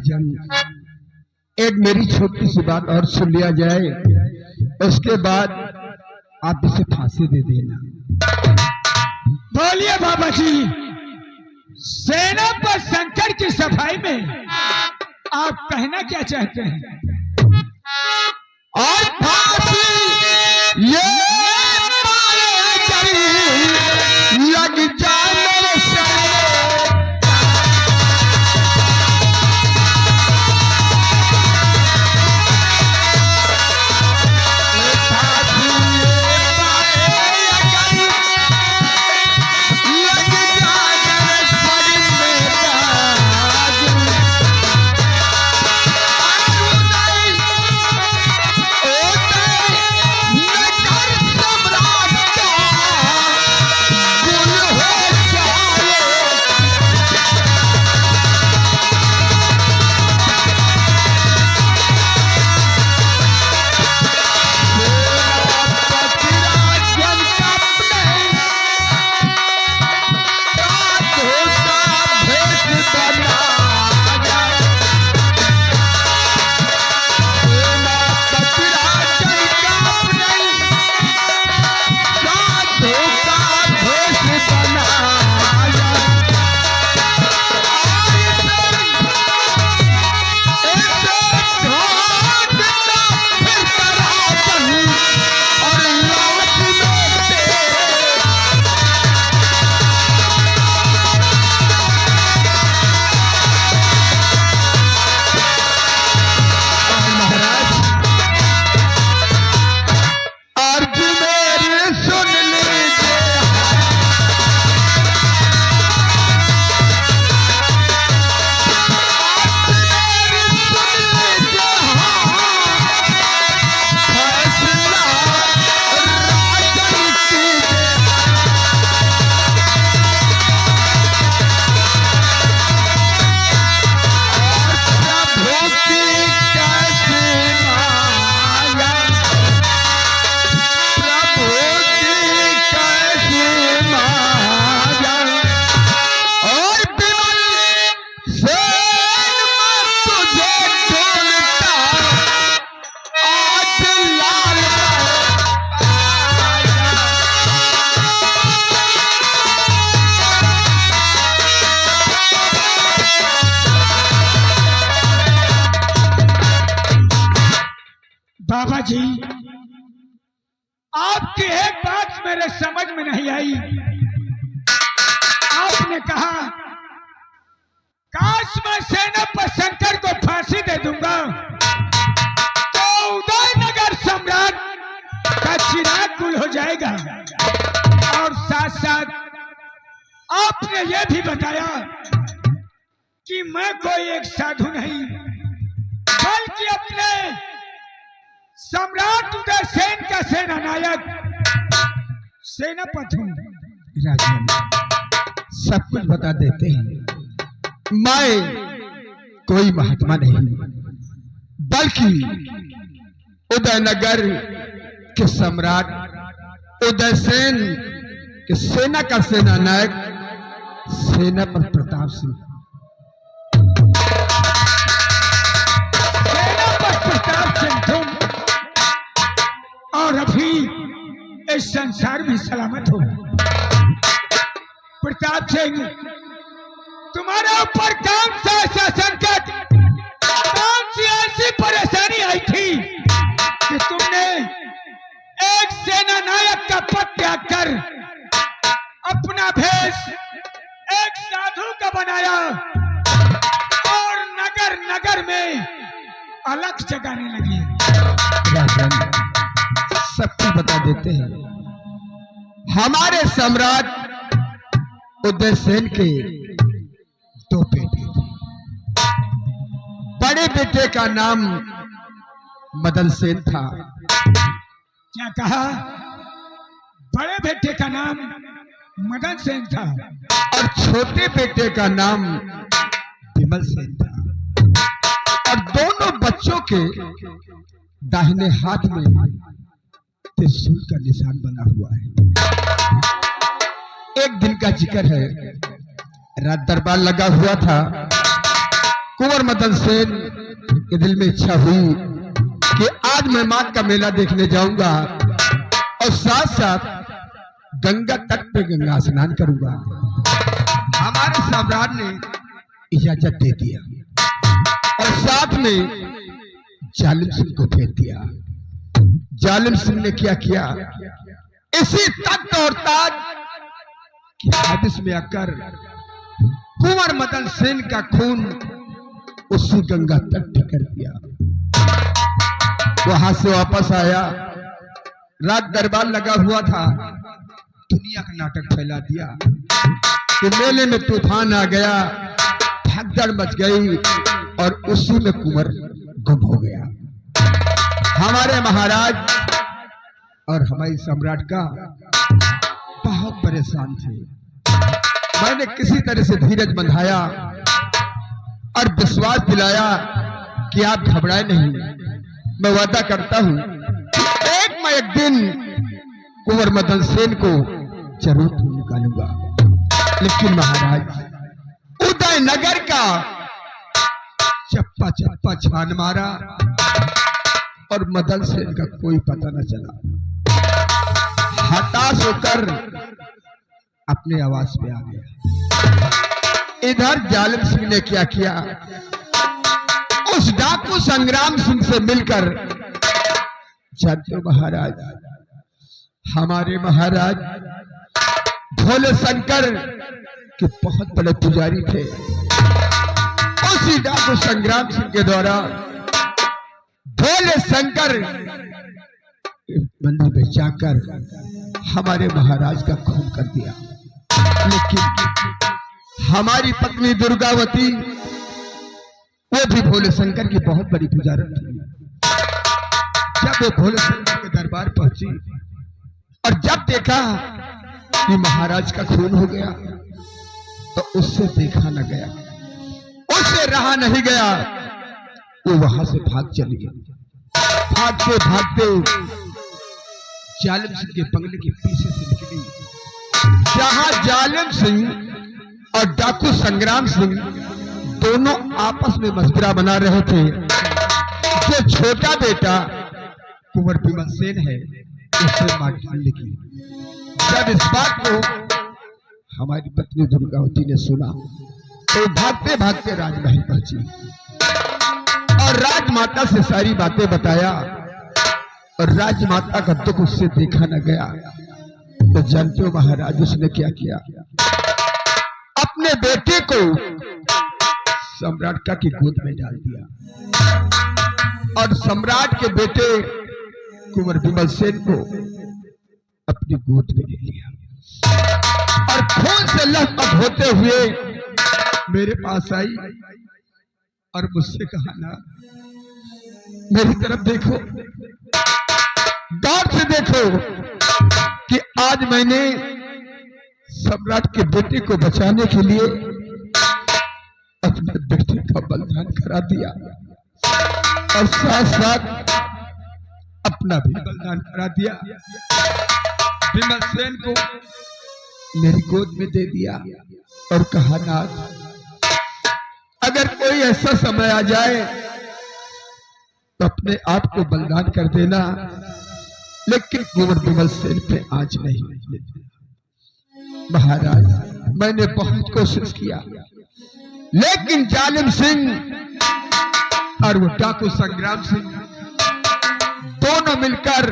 राजन, एक मेरी छोटी सी बात और सुन लिया जाए, उसके बाद आप इसे फांसी दे देना। बोलिए बाबा जी, सेना पर शंकर की सफाई में आप कहना क्या चाहते हैं? और फांसी ये लग जाने से बाबा जी, आपकी एक बात मेरे समझ में नहीं आई। आपने कहा काश मैं सेना पर शंकर को फांसी दे दूंगा तो उदयनगर सम्राट का चिराग गुल हो जाएगा, और साथ साथ आपने यह भी बताया कि मैं कोई एक साधु नहीं बल्कि अपने सम्राट उदयसेन का सेना नायक सेनापति हूं। राजन, सब कुछ बता देते हैं। मैं कोई महात्मा नहीं बल्कि उदयनगर के सम्राट उदयसेन के सेना का सेना नायक सेनापति प्रताप सिंह। सेनापति प्रताप सिंह तुम, और अभी इस संसार में सलामत हो। प्रताप सिंह, तुम्हारे ऊपर कौन सा ऐसा संकट, कौन सी ऐसी परेशानी आई थी कि तुमने एक सेना नायक का पद त्याग कर अपना भेष एक साधु का बनाया और नगर नगर में अलग जगाने लगी? राजन, सब कुछ बता देते हैं। हमारे सम्राट उदयसेन के दो बेटे थे। बड़े बेटे का नाम मदन सेन था। क्या कहा? बड़े बेटे का नाम मदन सेन था और छोटे बेटे का नाम विमल सेन था। और दोनों बच्चों के दाहिने हाथ में त्रिशूल का निशान बना हुआ है। एक दिन का जिक्र है, रात दरबार लगा हुआ था। कुंवर मदन सेन के दिल में इच्छा हुई कि आज मैं मां का मेला देखने जाऊंगा और साथ साथ गंगा तट पे गंगा स्नान करूंगा। हमारे सम्राट ने इजाजत दे दिया और साथ में जालिम सिंह को भेज दिया। जालिम सिंह ने क्या किया, इसी तख्त और ताज की हादिस में आकर कुंवर मदन सेन का खून उसी गंगा तट पे कर दिया। वहां से वापस आया, रात दरबार लगा हुआ था, दुनिया का नाटक फैला दिया कि मेले में तूफान आ गया, भगदड़ मच गई और उसी में कुंवर गुम हो गया। हमारे महाराज और हमारे सम्राट का बहुत परेशान थे। मैंने किसी तरह से धीरज बंधाया और विश्वास दिलाया कि आप घबराए नहीं, मैं वादा करता हूं एक दिन कुंवर मदन सेन को जरूर निकालूंगा। लेकिन महाराज उदयनगर का चप्पा चप्पा छान मारा और मदन सेन का कोई पता न चला। हताश होकर अपने आवास पे आ गया। इधर जालिम सिंह ने क्या किया, उस डाकू संग्राम सिंह से मिलकर, जानते महाराज हमारे महाराज भोले शंकर के बहुत बड़े पुजारी थे। उसी डाकू संग्राम सिंह के द्वारा भोले शंकर मंदिर में जाकर हमारे महाराज का खून कर दिया। लेकिन हमारी पत्नी दुर्गावती वो भी भोले शंकर की बहुत बड़ी पुजारी थी। जब वो भोले शंकर के दरबार पहुंची और जब देखा कि महाराज का खून हो गया तो उससे देखा न गया, उससे रहा नहीं गया, वो वहां से भाग चली गई। भागते भागते जालिम सिंह के बंगले के पीछे से निकली, जहां जालिम सिंह और डाकू संग्राम सिंह दोनों आपस में मशवरा बना रहे थे। जो छोटा बेटा कुंवर बिमल सेन है उससे मार डालने की। जब इस बात को हमारी पत्नी दुर्गावती ने सुना तो भागते भागते राजमहल पहुंची और राजमाता से सारी बातें बताया। और राजमाता का दुख उससे देखा न गया तो जानते हो महाराज उसने क्या किया, अपने बेटे को सम्राट का की गोद में डाल दिया और सम्राट के बेटे कुंवर बिमल सेन को अपनी गोद में ले लिया और खून से लथपथ होते हुए मेरे पास आई और मुझसे कहा, ना मेरी तरफ देखो, गौर से देखो कि आज मैंने सम्राट के बेटे को बचाने के लिए अपने बेटे का बलिदान करा दिया और साथ साथ अपना भी बलिदान करा दिया। बिमल सेन को मेरी गोद में दे दिया और कहा, नाथ अगर कोई ऐसा समय आ जाए तो अपने आप को बलिदान कर देना, लेकिन कुंवर बिमल सेन पे आंच नहीं। महाराज मैंने बहुत कोशिश किया, लेकिन जालिम सिंह और वो डाकू संग्राम सिंह दोनों मिलकर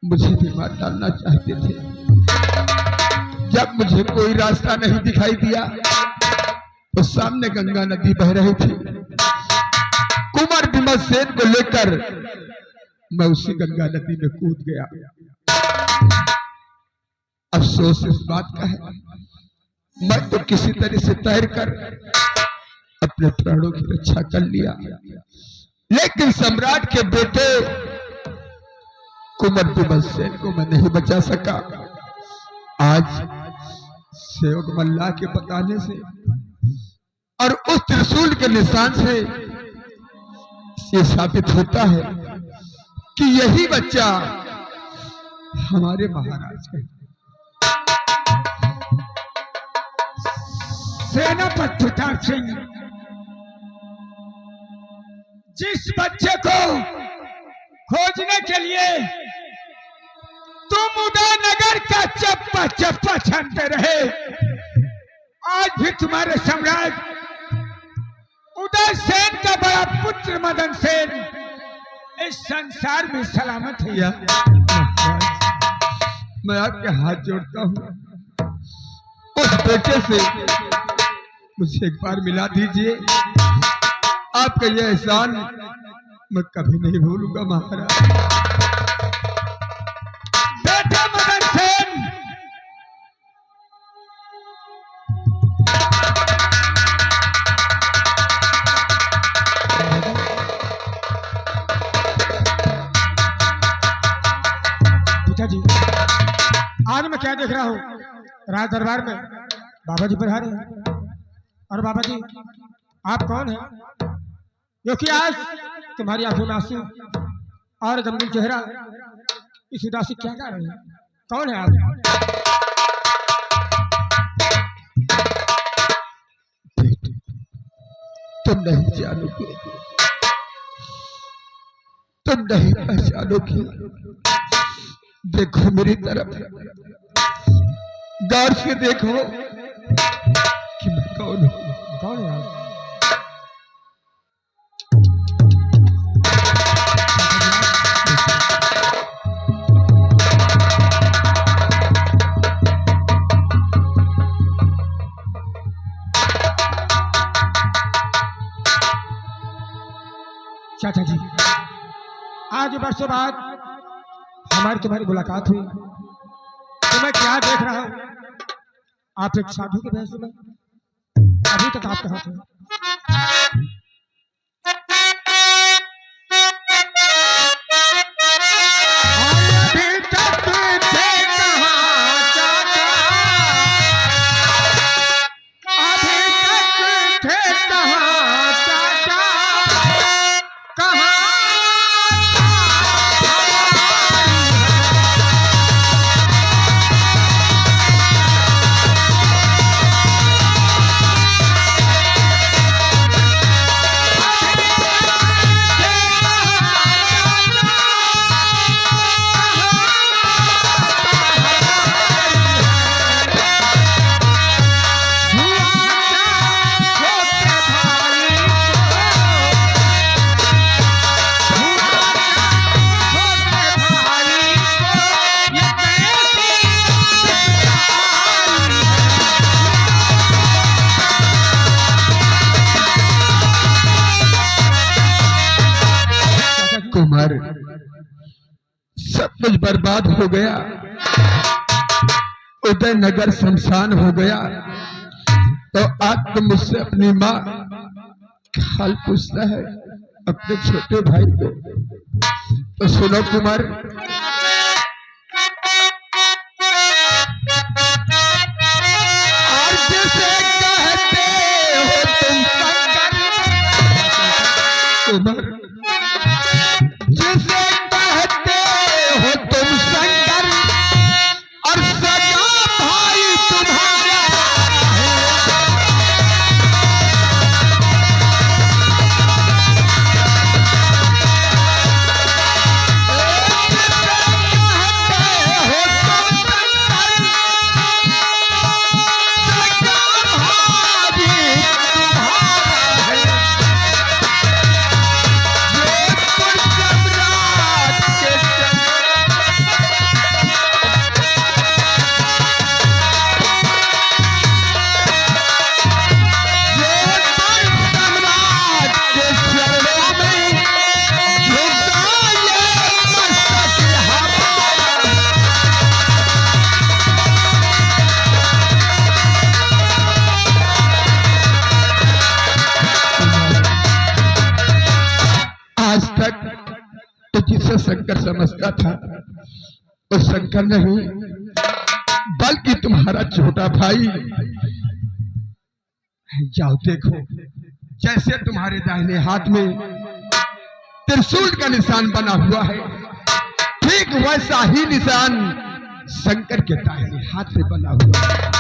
मुझे भी मार डालना चाहते थे। जब मुझे कोई रास्ता नहीं दिखाई दिया तो सामने गंगा नदी बह रही थी। कुंवर बिमल सेन को लेकर मैं उसी गंगा नदी में कूद गया। अफसोस इस बात का है मैं तो किसी तरह से तैरकर अपने प्राणों की रक्षा कर लिया, लेकिन सम्राट के बेटे कुंवर बिमल सेन को मैं नहीं बचा सका। आज सेवक मल्ला के बताने से और उस त्रिशूल के निशान से ये साबित होता है कि यही बच्चा हमारे महाराज है। सेनापति प्रताप सिंह जिस बच्चे को खोजने के लिए तुम उदयनगर का चप्पा चप्पा छानते रहे, आज भी तुम्हारे सम्राट उदय सेन का बड़ा पुत्र मदन सेन इस संसार में सलामत है। मैं आपके हाथ जोड़ता हूँ, उस बेटे से मुझे एक बार मिला दीजिए। आपका यह एहसान मैं कभी नहीं भूलूंगा महाराज। बेटा मदन सेन, पिताजी आज मैं क्या देख रहा हूँ, राज दरबार में बाबा जी पधारे हैं। और बाबा जी आप कौन हैं? क्योंकि आज तुम्हारी आंखों में आंसू और गंभीर चेहरा इस उदासी क्या कर रहे हैं? कौन है आप? बेटे तुम नहीं जानोगे, तुम नहीं पहचानोगे। देखो मेरी तरफ, गौर से देखो कि मैं कौन हूं। कौन है आप? चाचा जी आज वर्षों बाद हमारी तुम्हारी मुलाकात हुई, तो मैं क्या देख रहा हूं, आप एक साधु के भेष में, अभी तक आप कहाँ थे? कुमार सब कुछ बर्बाद हो गया, उदयनगर शमशान हो गया, तो आज तुम मुझसे अपनी माँ हाल पूछता है अपने छोटे भाई को। तो सुनो कुमार, और जिसे कहते हो तुम शंकर, कुमार जिसे कहते हो तुम शंकर, और सगा भाई तुम्हारा है। आज तक तो जिसे शंकर समझता था वो शंकर नहीं, बल्कि तुम्हारा छोटा भाई। जाओ देखो, जैसे तुम्हारे दाहिने हाथ में त्रिशूल का निशान बना हुआ है, ठीक वैसा ही निशान शंकर के दाहिने हाथ में बना हुआ है।